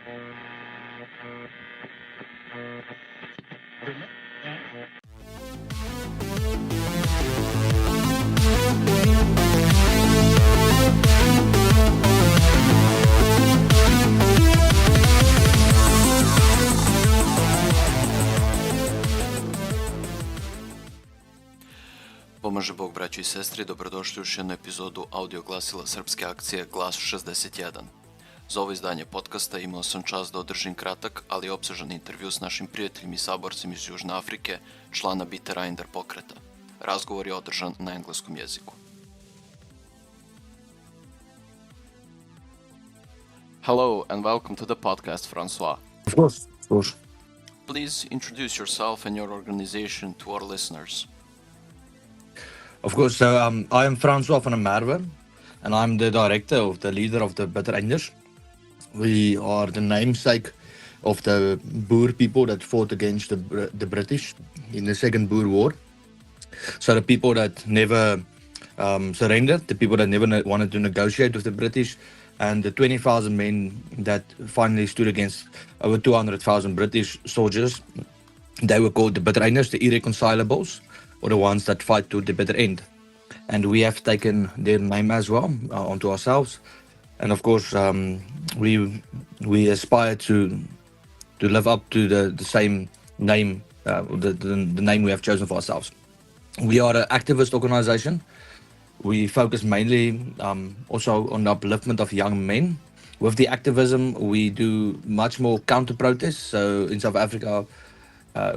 Pomaže Bog, braćo i sestri, dobrodošli u još jednu epizodu audio glasila srpske akcije Glas 61. Za ovo izdanje podcasta imao sam čast da održim kratak, ali opsežan intervju s našim prijateljem i saborcem iz Južne Afrike, člana Bitereindersa pokreta. Razgovor je održan na engleskom jeziku. Hello and welcome to the podcast, Francois. Of course. Please introduce yourself and your organization to our listeners. Of course, so I am Francois van der Merwe, and I'm the leader of the Biтереиндерс. We are the namesake of the Boer people that fought against the British in the Second Boer War. So the people that never surrendered, the people that never wanted to negotiate with the British, and the 20,000 men that finally stood against over 200,000 British soldiers. They were called the Biтереиндерс, the irreconcilables, or the ones that fight to the bitter end. And we have taken their name as well onto ourselves. And of course, we aspire to live up to the same name, the name we have chosen for ourselves. We are an activist organization. We focus mainly also on the upliftment of young men. With the activism, we do much more counter-protests. So in South Africa,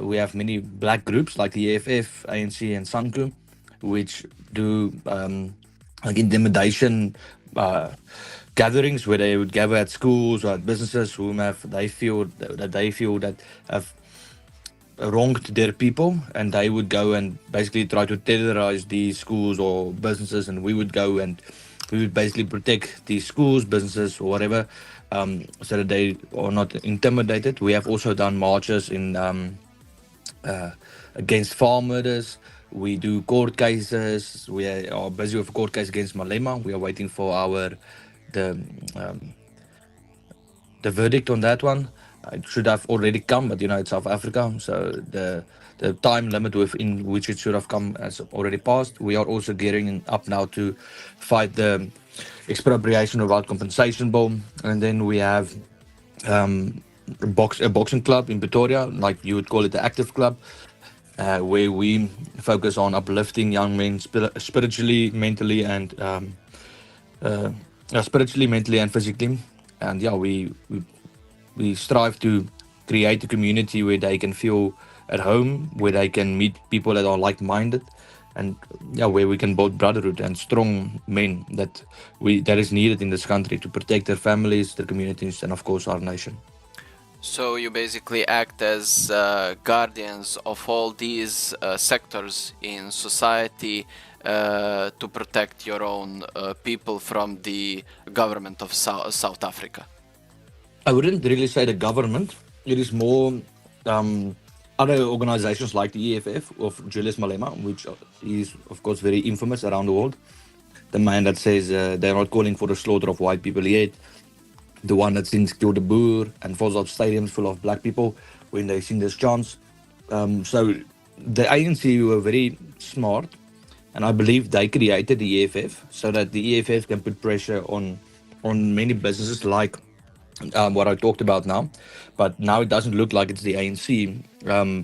we have many black groups like the EFF, ANC, and SANCU, which do like intimidation gatherings where they would gather at schools or at businesses whom they feel that have wronged their people, and they would go and basically try to terrorize these schools or businesses, and we would go and we would basically protect these schools, businesses, or whatever, so that they are not intimidated. We have also done marches in against farm murders. We do court cases. We are busy with a court case against Malema. We are waiting for the verdict on that one. It should have already come, but it's South Africa, so the time limit within which it should have come has already passed. We are also gearing up now to fight the expropriation without compensation bill, and then we have a boxing club in Pretoria, like you would call it the Active Club, where we focus on uplifting young men spiritually, mentally, and physically. And we strive to create a community where they can feel at home, where they can meet people that are like-minded, and where we can build brotherhood and strong men that is needed in this country to protect their families, their communities, and of course our nation. So you basically act as guardians of all these sectors in society to protect your own people from the government of South Africa. I wouldn't really say the government. It is more other organizations like the EFF of Julius Malema, which is of course very infamous around the world. The man that says they're not calling for the slaughter of white people yet. The one that since killed the Boer and fills up stadiums full of black people when they seen this chance. So the ANC were very smart, and I believe they created the EFF so that the EFF can put pressure on many businesses like what I talked about now. But now it doesn't look like it's the ANC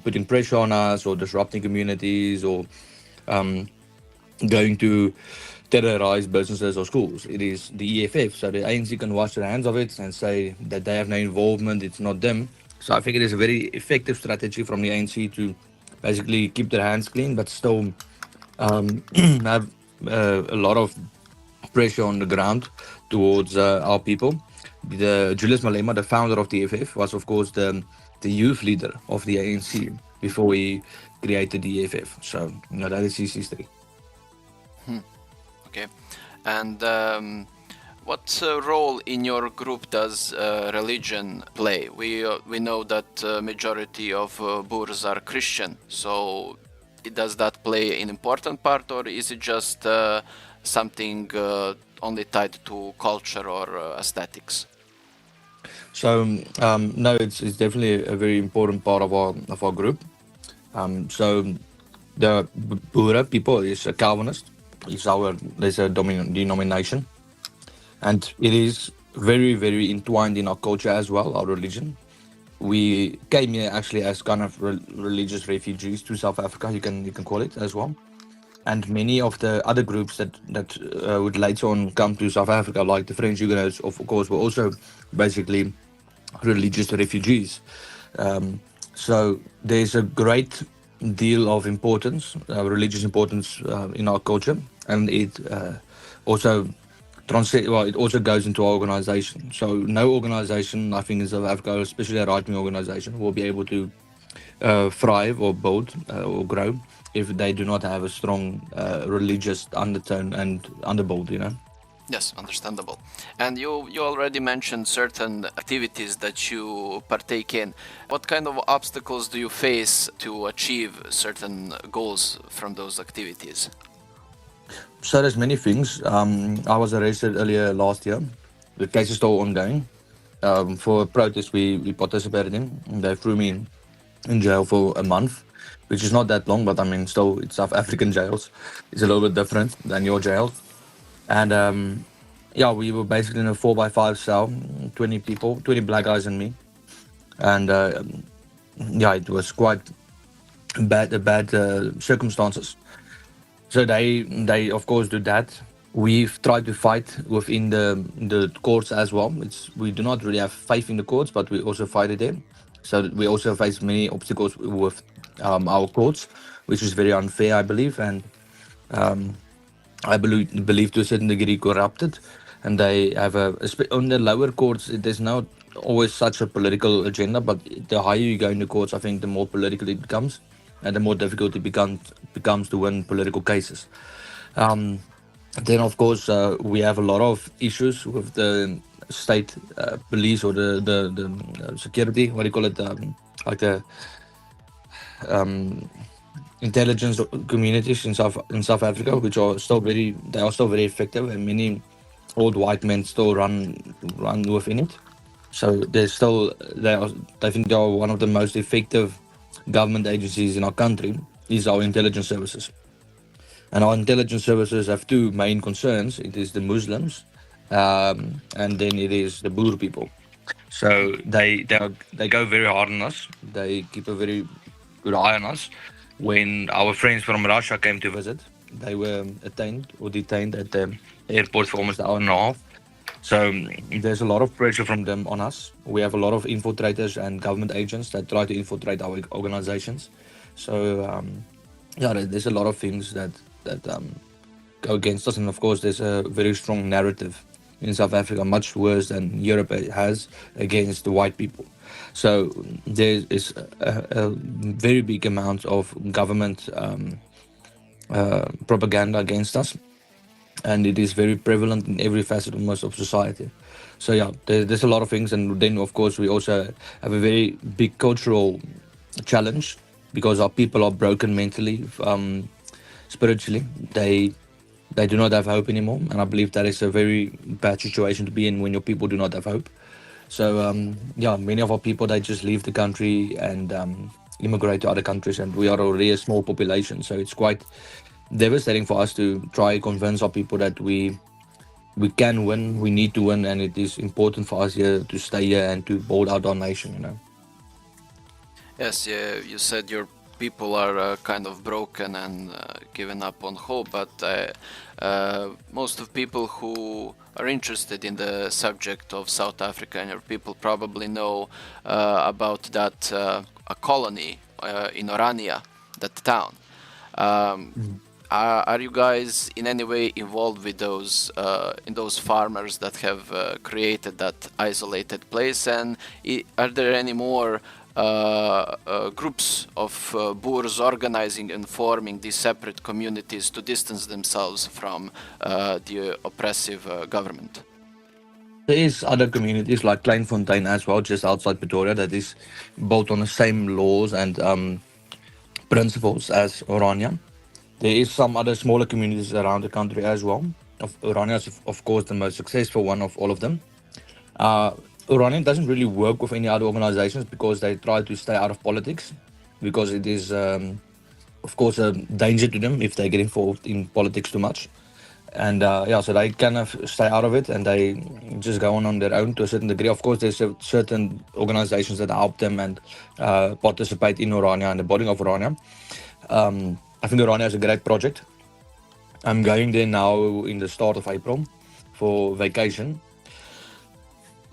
putting pressure on us or disrupting communities or going to terrorize businesses or schools. It is the EFF, so the ANC can wash their hands of it and say that they have no involvement, it's not them. So I think it is a very effective strategy from the ANC to basically keep their hands clean, but still have a lot of pressure on the ground towards our people. Julius Malema, the founder of the EFF, was of course the youth leader of the ANC before he created the EFF. So that is his history. Okay, and what role in your group does religion play? We know that majority of Boers are Christian, so does that play an important part, or is it just something only tied to culture or aesthetics? So no, it's definitely a very important part of our group. So the Boere people is a Calvinist. There's a dominant denomination, and it is very very entwined in our culture as well, our religion. We came here actually as kind of religious refugees to South Africa. You can call it as well. And many of the other groups that would later on come to South Africa, like the French Huguenots, of course, were also basically religious refugees. So there's a great deal of importance, religious importance in our culture, and it also it also goes into our organization. So no organization, I think, in South Africa, especially a right-wing organization, will be able to thrive or build or grow if they do not have a strong religious undertone and underbuild, Yes, understandable. And you already mentioned certain activities that you partake in. What kind of obstacles do you face to achieve certain goals from those activities? So there's many things. I was arrested earlier last year. The case is still ongoing. For a protest we participated in. They threw me in jail for a month, which is not that long, but I mean, still, it's South African jails. It's a little bit different than your jail. And we were basically in a 4x5 cell, 20 people, 20 black guys and me. And it was quite bad circumstances. So they of course do that. We've tried to fight within the courts as well. We do not really have faith in the courts, but we also fight it there. So we also face many obstacles with our courts, which is very unfair, I believe, and I believe to a certain degree corrupted. And they have on the lower courts, there's not always such a political agenda, but the higher you go in the courts, I think the more political it becomes, and the more difficult it becomes to win political cases. Then, of course, we have a lot of issues with the state police or the security. What do you call it? Like the intelligence communities in South Africa, which are still very effective, and many old white men still run within it. So I think they are one of the most effective government agencies in our country. Is our intelligence services. And our intelligence services have two main concerns. It is the Muslims, and then it is the Boer people. So they go very hard on us. They keep a very good eye on us. When our friends from Russia came to visit, they were detained at the airport for almost an hour and a half. So there's a lot of pressure from them on us. We have a lot of infiltrators and government agents that try to infiltrate our organizations. So there's a lot of things that go against us, and of course there's a very strong narrative in South Africa, much worse than Europe has, against the white people. So there is a very big amount of government propaganda against us, and it is very prevalent in every facet of most of society. So there's a lot of things, and then of course we also have a very big cultural challenge because our people are broken mentally, spiritually. They do not have hope anymore, and I believe that is a very bad situation to be in when your people do not have hope. So many of our people, they just leave the country and immigrate to other countries, and we are already a small population, so it's quite devastating for us to try and convince our people that we can win, we need to win, and it is important for us here to stay here and to build out our nation. Yes, you said your people are kind of broken and given up on hope, but most of people who are interested in the subject of South Africa and your people probably know about that a colony in Orania, that town. Are you guys in any way involved with those farmers that have created that isolated place, and are there any more groups of Boers organizing and forming these separate communities to distance themselves from the oppressive government? There is other communities like Kleinfontein as well, just outside Pretoria, that is built on the same laws and principles as Orania. There is some other smaller communities around the country as well. Orania is, of course, the most successful one of all of them. Orania doesn't really work with any other organizations because they try to stay out of politics, because it is, of course, a danger to them if they get involved in politics too much. And yeah, so they kind of stay out of it and they just go on their own to a certain degree. Of course, there's certain organizations that help them and participate in Orania and the body of Orania. I think Orania is a great project. I'm going there now in the start of April for vacation.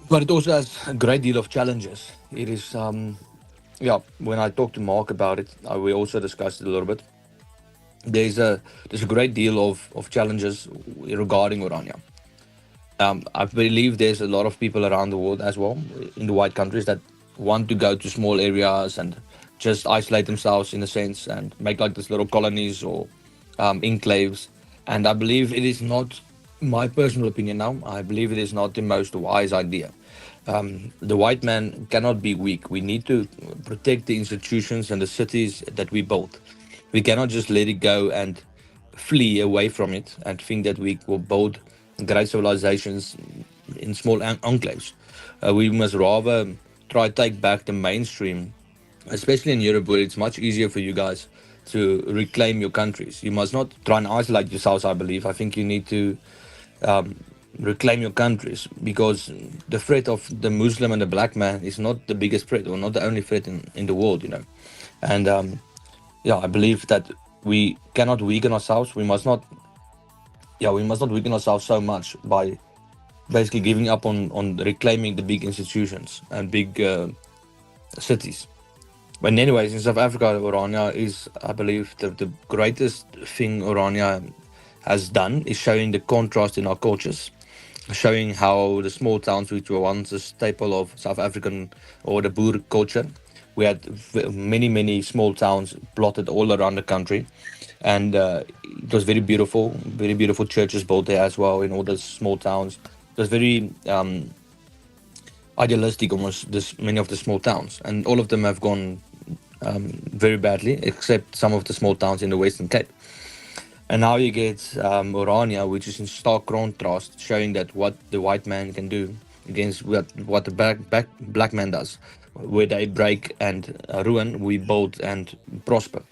But it also has a great deal of challenges. It is, yeah, when I talked to Mark about it, we also discussed it a little bit. There's a great deal of challenges regarding Orania. I believe there's a lot of people around the world as well, in the white countries, that want to go to small areas and just isolate themselves in a sense and make like this little colonies or enclaves. And I believe it is not, my personal opinion now, I believe it is not the most wise idea. The white man cannot be weak. We need to protect the institutions and the cities that we built. We cannot just let it go and flee away from it and think that we will build great civilizations in small enclaves. We must rather try to take back the mainstream, especially in Europe, where it's much easier for you guys to reclaim your countries. You must not try and isolate yourselves, I believe. I think you need to reclaim your countries, because the threat of the Muslim and the black man is not the biggest threat or not the only threat in the world, you know. And yeah, I believe that we cannot weaken ourselves. We must not, yeah, we must not weaken ourselves so much by basically giving up on reclaiming the big institutions and big cities. But anyways, in South Africa, Orania is, I believe, the greatest thing Orania has done is showing the contrast in our cultures, showing how the small towns, which were once a staple of South African or the Boer culture, we had many small towns plotted all around the country, and it was very beautiful churches built there as well in all those small towns. It was very idealistic, almost, this many of the small towns, and all of them have gone very badly, except some of the small towns in the Western Cape. And now you get Orania, which is in stark contrast, showing that what the white man can do against what the black man does. Where they break and ruin, we build and prosper.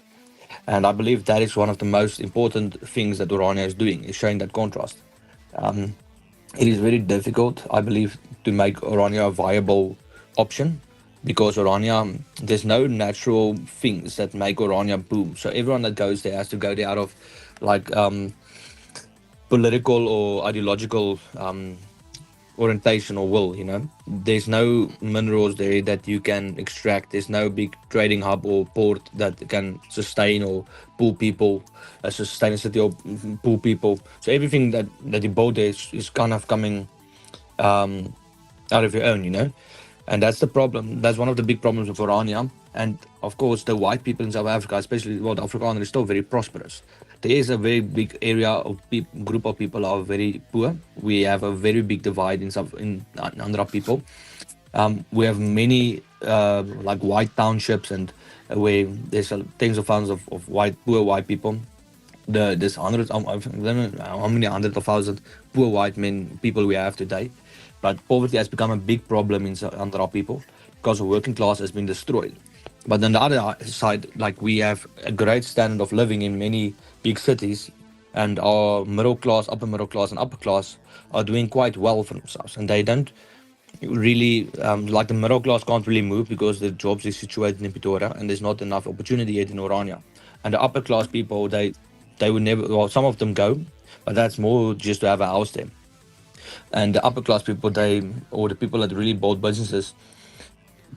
And I believe that is one of the most important things that Orania is doing, is showing that contrast. It is very difficult, I believe, to make Orania a viable option, because Orania, there's no natural things that make Orania boom. So everyone that goes there has to go there out of like political or ideological orientation or will, you know. There's no minerals there that you can extract. There's no big trading hub or port that can sustain or pull people, sustain a city or pull people. So everything that you build there is kind of coming out of your own, you know. And that's the problem. That's one of the big problems of Orania. And of course, the white people in South Africa, especially, well, the Afrikaner, is still very prosperous. There is a very big area of group of people are very poor. We have a very big divide in under our people. We have many like white townships, and where there's tens of thousands of poor white people. There's hundreds, I don't know how many hundreds of thousands poor white people we have today. But poverty has become a big problem under our people, because the working class has been destroyed. But on the other side, like, we have a great standard of living in many big cities, and our middle class, upper middle class, and upper class are doing quite well for themselves. And they don't really, like, the middle class can't really move because the jobs is situated in Pretoria, and there's not enough opportunity yet in Orania. And the upper class people, they would never, well, some of them go, but that's more just to have a house there. And the upper class people, or the people that really build businesses,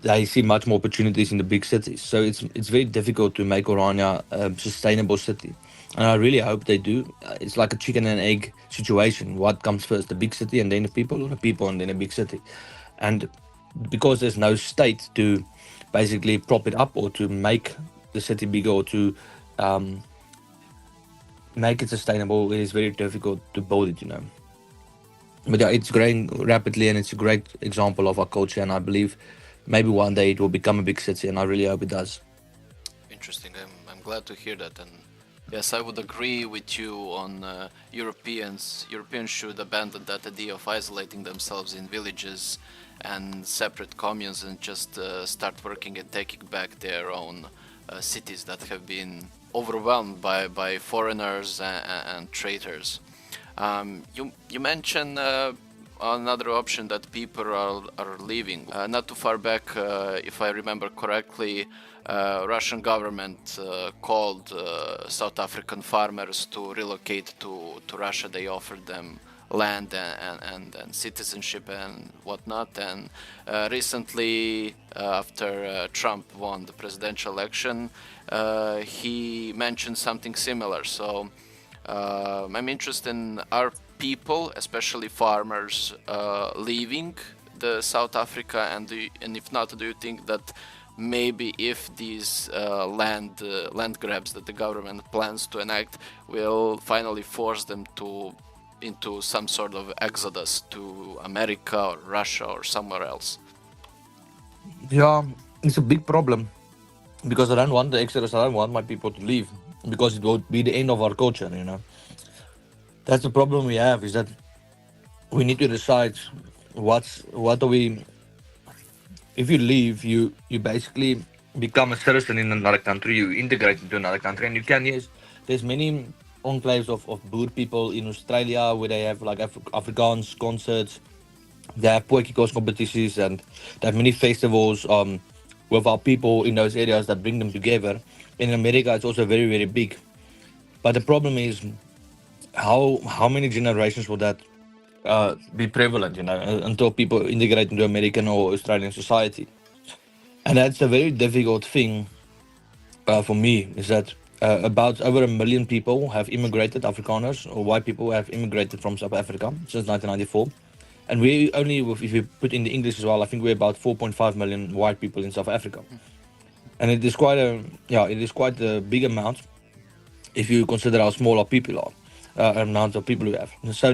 they see much more opportunities in the big cities. So it's very difficult to make Orania a sustainable city. And I really hope they do. It's like a chicken and egg situation. What comes first, the big city and then the people, or the people and then the big city? And because there's no state to basically prop it up or to make the city bigger or to make it sustainable, it is very difficult to build it, you know. But yeah, it's growing rapidly, and it's a great example of our culture, and I believe maybe one day it will become a big city, and I really hope it does. Interesting. I'm glad to hear that, and Yes, I would agree with you on Europeans. Europeans should abandon that idea of isolating themselves in villages and separate communes and just start working and taking back their own cities that have been overwhelmed by foreigners and traitors. You mentioned another option that people are leaving. Not too far back, if I remember correctly, Russian government called South African farmers to relocate to Russia. They offered them land and citizenship and whatnot. And recently, after Trump won the presidential election, he mentioned something similar. So I'm interested in our people, especially farmers, leaving the South Africa, and if not, do you think that maybe if these land grabs that the government plans to enact will finally force them into some sort of exodus to America or Russia or somewhere else? Yeah, it's a big problem because I don't want the exodus. I don't want my people to leave because it will be the end of our culture. That's the problem we have, is that we need to decide what are we. If you leave, you basically become a citizen in another country. You integrate into another country, and you can, yes. There's many enclaves of Boer people in Australia where they have like Afrikaans concerts. They have potjiekos competitions, and they have many festivals with our people in those areas that bring them together. In America, it's also very, very big. But the problem is, how many generations will that be prevalent, until people integrate into American or Australian society? And that's a very difficult thing for me, is that about over 1 million people have immigrated, Afrikaners or white people have immigrated from South Africa since 1994. And we only, if you put in the English as well, I think we're about 4.5 million white people in South Africa. And it is quite a big amount if you consider how small our people are, amount of people we have. And so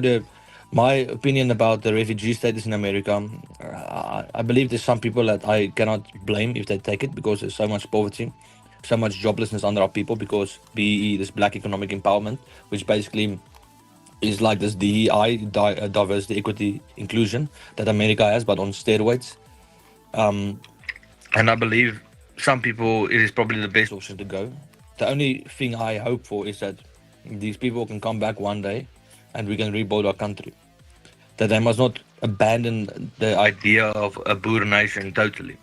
my opinion about the refugee status in America, I believe there's some people that I cannot blame if they take it, because there's so much poverty, so much joblessness under our people, because BEE, this Black Economic Empowerment, which basically is like this DEI, diversity, equity, inclusion, that America has, but on steroids. And I believe some people, it is probably the best option to go. The only thing I hope for is that these people can come back one day and we can rebuild our country. That they must not abandon the idea of a Boer nation totally.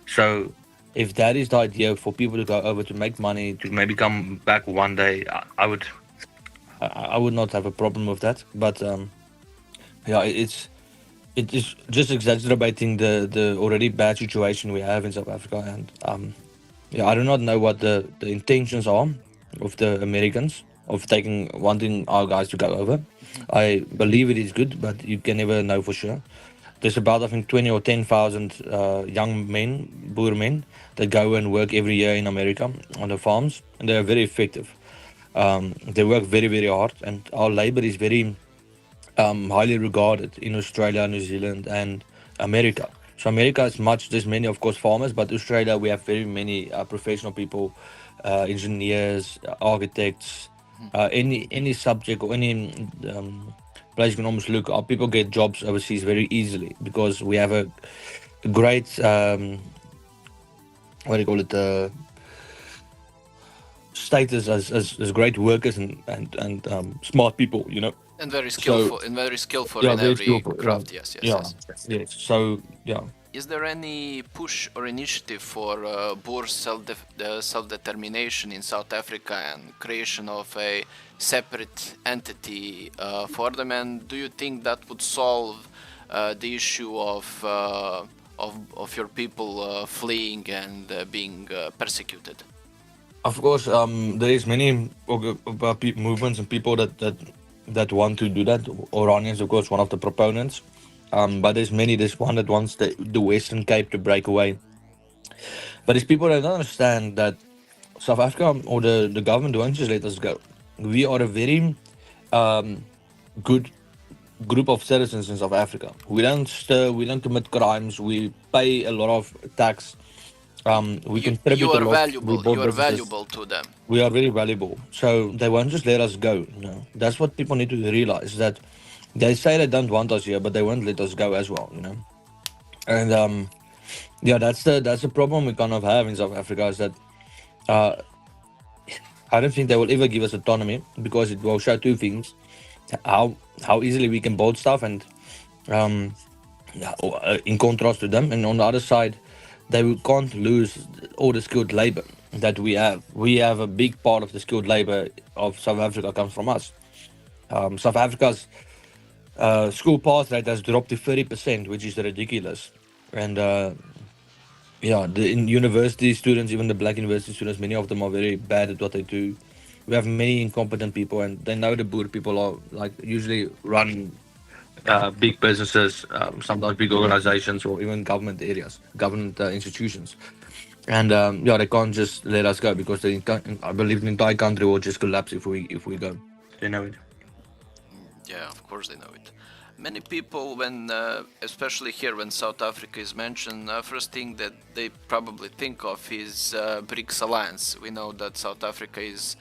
So if that is the idea, for people to go over to make money, to maybe come back one day, I would not have a problem with that. But it is just exacerbating the already bad situation we have in South Africa. And I do not know what the intentions are of the Americans of wanting our guys to go over. I believe it is good, but you can never know for sure. There's about, I think, 20 or 10,000 young men, Boer men, that go and work every year in America on the farms, and they are very effective. They work very, very hard, and our labor is very highly regarded in Australia, New Zealand, and America. So America is there's many, of course, farmers, but Australia, we have very many professional people, engineers, architects, any subject or any place you can almost look. Our people get jobs overseas very easily because we have a great, status as great workers and smart people, And very skillful, in every craft. Yes. So Is there any push or initiative for Boer self-determination in South Africa and creation of a separate entity for them? And do you think that would solve the issue of your people fleeing and being persecuted? of course, there is many movements and people that want to do that. Orania is, of course, one of the proponents. But there's one that wants the Western Cape to break away. But there's people that don't understand that South Africa or the government won't just let us go. We are a very good group of citizens in South Africa. We don't stir, we don't commit crimes, we pay a lot of tax. We contribute you a are lot. valuable. build You are businesses. valuable to them. We are very valuable. So they won't just let us go. That's what people need to realize, that they say they don't want us here, but they won't let us go as well. And yeah, that's the problem we kind of have in South Africa, is that uh, I don't think they will ever give us autonomy, because it will show two things: how easily we can build stuff, and um, in contrast to them, and on the other side, they can't lose all the skilled labor that we have. We have a big part of the skilled labor of South Africa comes from us. South Africa's school pass rate has dropped to 30%, which is ridiculous. And yeah, the university students, even the black university students, many of them are very bad at what they do. We have many incompetent people, and they know the Boer people are like usually run big businesses, sometimes big organizations, or even government areas, government institutions. And yeah, they can't just let us go, because I believe the entire country will just collapse if we go. They know it. Yeah, of course they know it. Many people, when especially here when South Africa is mentioned, first thing that they probably think of is BRICS alliance. We know that South Africa is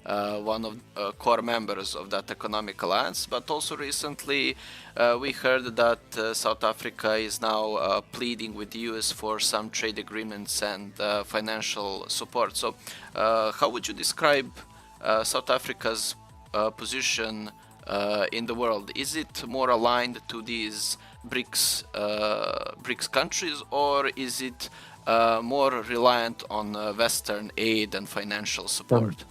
one of core members of that economic alliance, but also recently we heard that South Africa is now pleading with the US for some trade agreements and financial support. So how would you describe South Africa's position in the world? Is it more aligned to these BRICS countries, or is it more reliant on Western aid and financial support?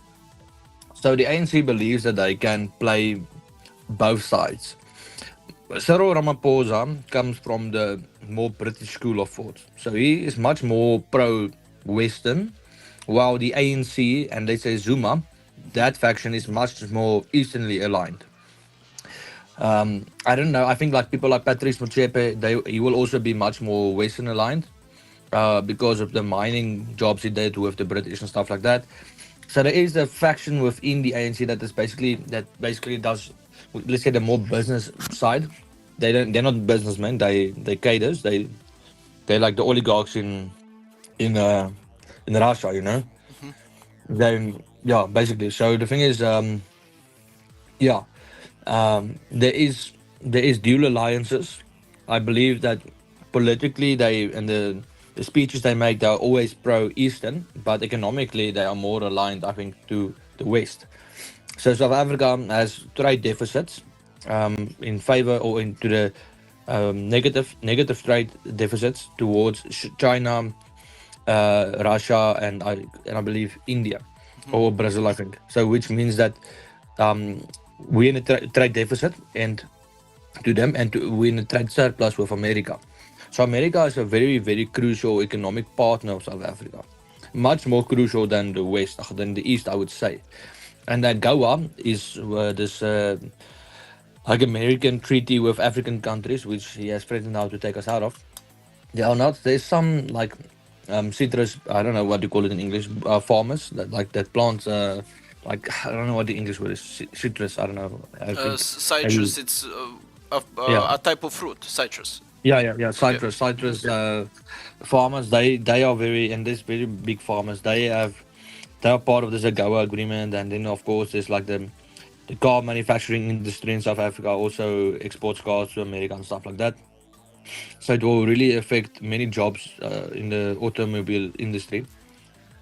So the ANC believes that they can play both sides. Cyril Ramaphosa comes from the more British school of thought. So he is much more pro-Western, while the ANC and let's say Zuma, that faction is much more easternly aligned. I don't know. I think like people like Patrice Motsepe, he will also be much more Western aligned because of the mining jobs he did with the British and stuff like that. So there is a faction within the ANC that basically does, let's say, the more business side. They're not businessmen. They cadres. They're like the oligarchs in Russia. Then yeah, basically. So the thing is, yeah, there is dual alliances. I believe that politically the speeches they make, they're always pro-Eastern, but economically they are more aligned, I think, to the West. So South Africa has trade deficits in favor or into the negative trade deficits towards China, Russia, and I believe India or Brazil, I think. So which means that we're in a trade deficit and to them, and we're in a trade surplus with America. So America is a very, very crucial economic partner of South Africa, much more crucial than the West, than the East, I would say. And that GOA is this like American treaty with African countries, which he has threatened now to take us out of. There are not. There's some like citrus. I don't know what you call it in English. Farmers that plant. Like I don't know what the English word is. Citrus. I don't know. I think Citrus. maybe, It's yeah. a type of fruit. Citrus. Yeah. Okay. Citrus farmers. They are very, and these very big farmers. They are part of this AGOA agreement, and then of course there's like the car manufacturing industry in South Africa also exports cars to America and stuff like that. So it will really affect many jobs in the automobile industry.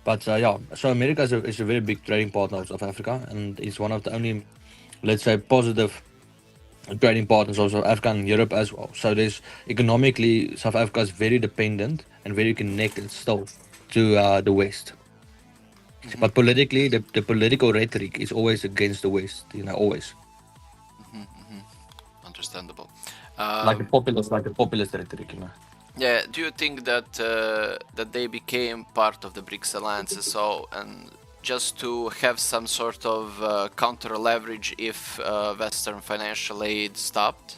But yeah, so America is a very big trading partner of South Africa, and it's one of the only, let's say, positive trading partners of South Africa and Europe as well. So there's economically, South Africa is very dependent and very connected still to the West. But politically, the political rhetoric is always against the West, always. Understandable. Like the populist rhetoric. Yeah. Do you think that that they became part of the BRICS alliance, so and just to have some sort of counter leverage if Western financial aid stopped?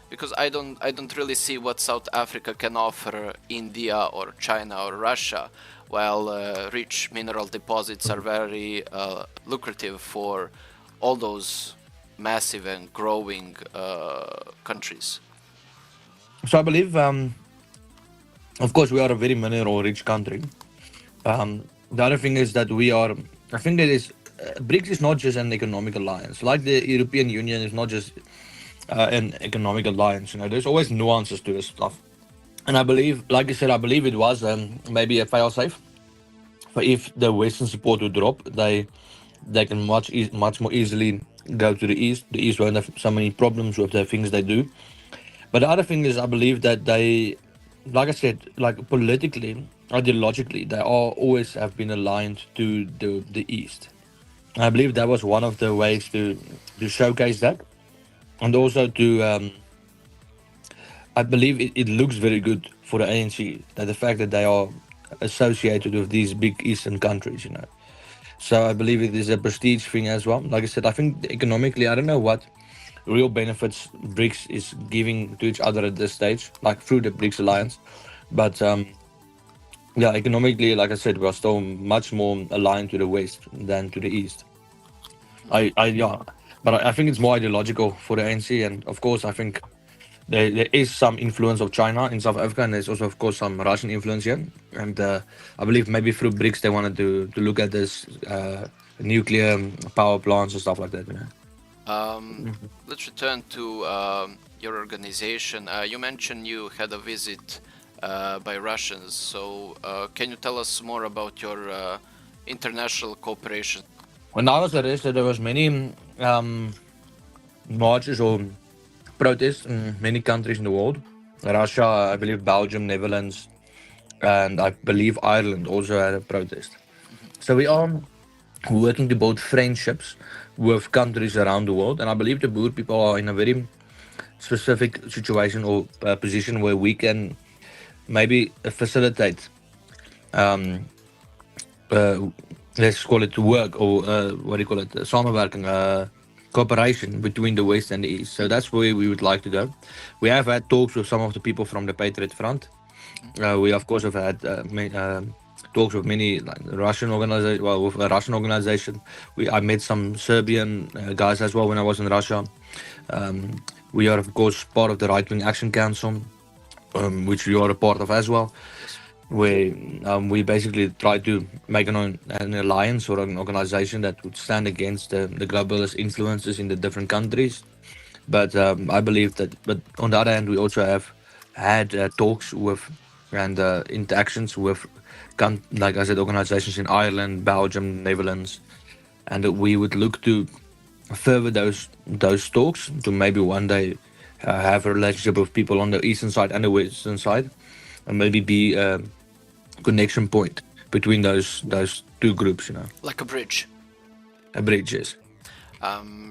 Because I don't really see what South Africa can offer India or China or Russia, while rich mineral deposits are very lucrative for all those massive and growing countries. So I believe, of course, we are a very mineral-rich country, The other thing is that I think that BRICS is not just an economic alliance. Like the European Union is not just an economic alliance. There's always nuances to this stuff. And I believe, like I said, I believe it was maybe a fail-safe. But if the Western support would drop, they can much more easily go to the East. The East won't have so many problems with the things they do. But the other thing is, I believe that they, like I said, like politically, ideologically, they all always have been aligned to the East. I believe that was one of the ways to showcase that, and also to I believe it looks very good for the ANC that the fact that they are associated with these big Eastern countries. So I believe it is a prestige thing as well. Like I said, I think economically, I don't know what real benefits BRICS is giving to each other at this stage, like through the BRICS alliance. But yeah, economically, like I said, we are still much more aligned to the West than to the East. Yeah, but I think it's more ideological for the ANC, and of course, I think there is some influence of China in South Africa, and there's also, of course, some Russian influence here. And I believe maybe through BRICS they wanted to look at this nuclear power plants and stuff like that. Let's return to your organization. You mentioned you had a visit by Russians. So can you tell us more about your international cooperation? When I was arrested, there was many marches or protests in many countries in the world. Russia, I believe Belgium, Netherlands, and I believe Ireland also had a protest. So we are working to build friendships with countries around the world, and I believe the Boer people are in a very specific situation or position where we can maybe facilitate, let's call it work, or what do you call it, samenwerking, cooperation between the West and the East. So that's where we would like to go. We have had talks with some of the people from the Patriot Front. We of course have had talks with many Russian organizations. Well, with a Russian organization, I met some Serbian guys as well when I was in Russia. We are of course part of the Right Wing Action Council, which we are a part of as well. Where we basically try to make an alliance or an organization that would stand against the globalist influences in the different countries. But I believe that, but on the other hand, we also have had talks with and interactions with, like I said, organizations in Ireland, Belgium, Netherlands, and that we would look to further those talks to maybe one day have a relationship with people on the eastern side and the western side, and maybe be a connection point between those two groups. Like a bridge. A bridge, yes.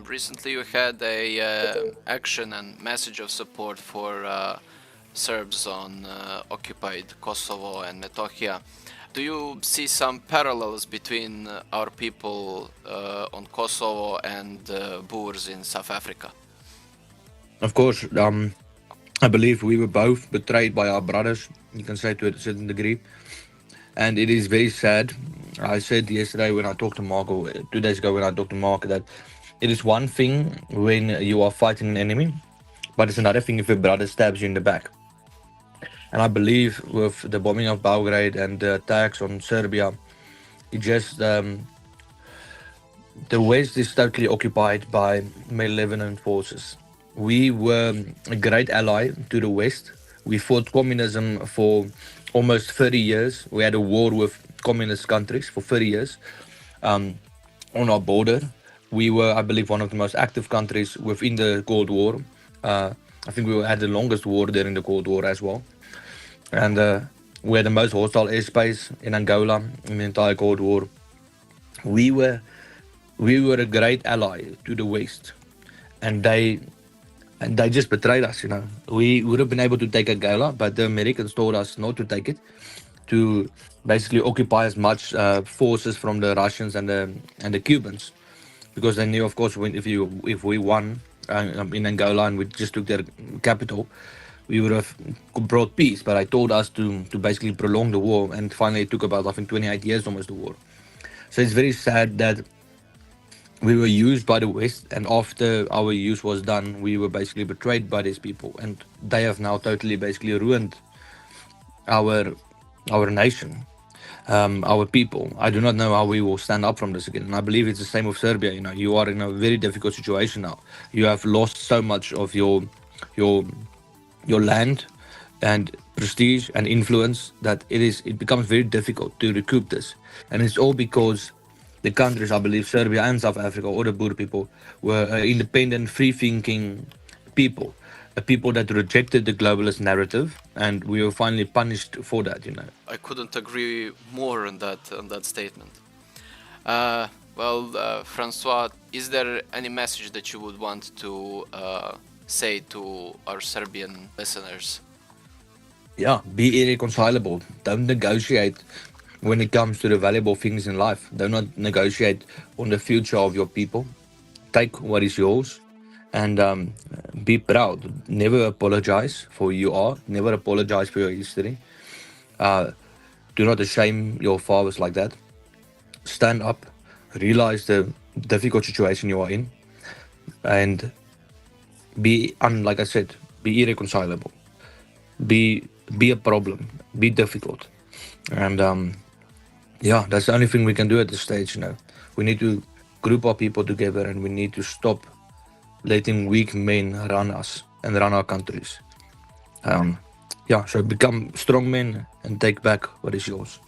Recently you had a action and message of support for Serbs on occupied Kosovo and Metohija. Do you see some parallels between our people on Kosovo and Boers in South Africa? Of course, I believe we were both betrayed by our brothers, you can say, to a certain degree. And it is very sad. I said yesterday when I talked to Mark, or 2 days ago when I talked to Mark, that it is one thing when you are fighting an enemy, but it's another thing if your brother stabs you in the back. And I believe with the bombing of Belgrade and the attacks on Serbia, it just, the West is totally occupied by malevolent forces. We were a great ally to the West. We fought communism for almost 30 years. We had a war with communist countries for 30 years on our border. We were, I believe, one of the most active countries within the Cold War. I think we had the longest war during the Cold War as well. And we had the most hostile airspace in Angola in the entire Cold War. We were a great ally to the West. And they just betrayed us, We would have been able to take Angola, but the Americans told us not to take it, to basically occupy as much forces from the Russians and the Cubans, because they knew, of course, if we won in Angola and we just took their capital, we would have brought peace. But I told us to basically prolong the war, and finally it took about, I think, 28 years almost, the war. So it's very sad that we were used by the West, and after our use was done, we were basically betrayed by these people, and they have now totally basically ruined our nation. our people. I do not know how we will stand up from this again. And I believe it's the same with Serbia. You are in a very difficult situation now. You have lost so much of your land and prestige and influence that it becomes very difficult to recoup this. And it's all because the countries, I believe, Serbia and South Africa, or the Boer people, were independent, free-thinking people, a people that rejected the globalist narrative, and we were finally punished for that. I couldn't agree more on that statement. Francois, is there any message that you would want to say to our Serbian listeners? Yeah, be irreconcilable. Don't negotiate when it comes to the valuable things in life. Do not negotiate on the future of your people. Take what is yours and be proud. Never apologize for who you are. Never apologize for your history. Do not shame your fathers like that. Stand up. Realize the difficult situation you are in. And like I said, be irreconcilable. Be a problem. Be difficult. And that's the only thing we can do at this stage. We need to group our people together, and we need to stop letting weak men run us and run our countries. So become strong men and take back what is yours.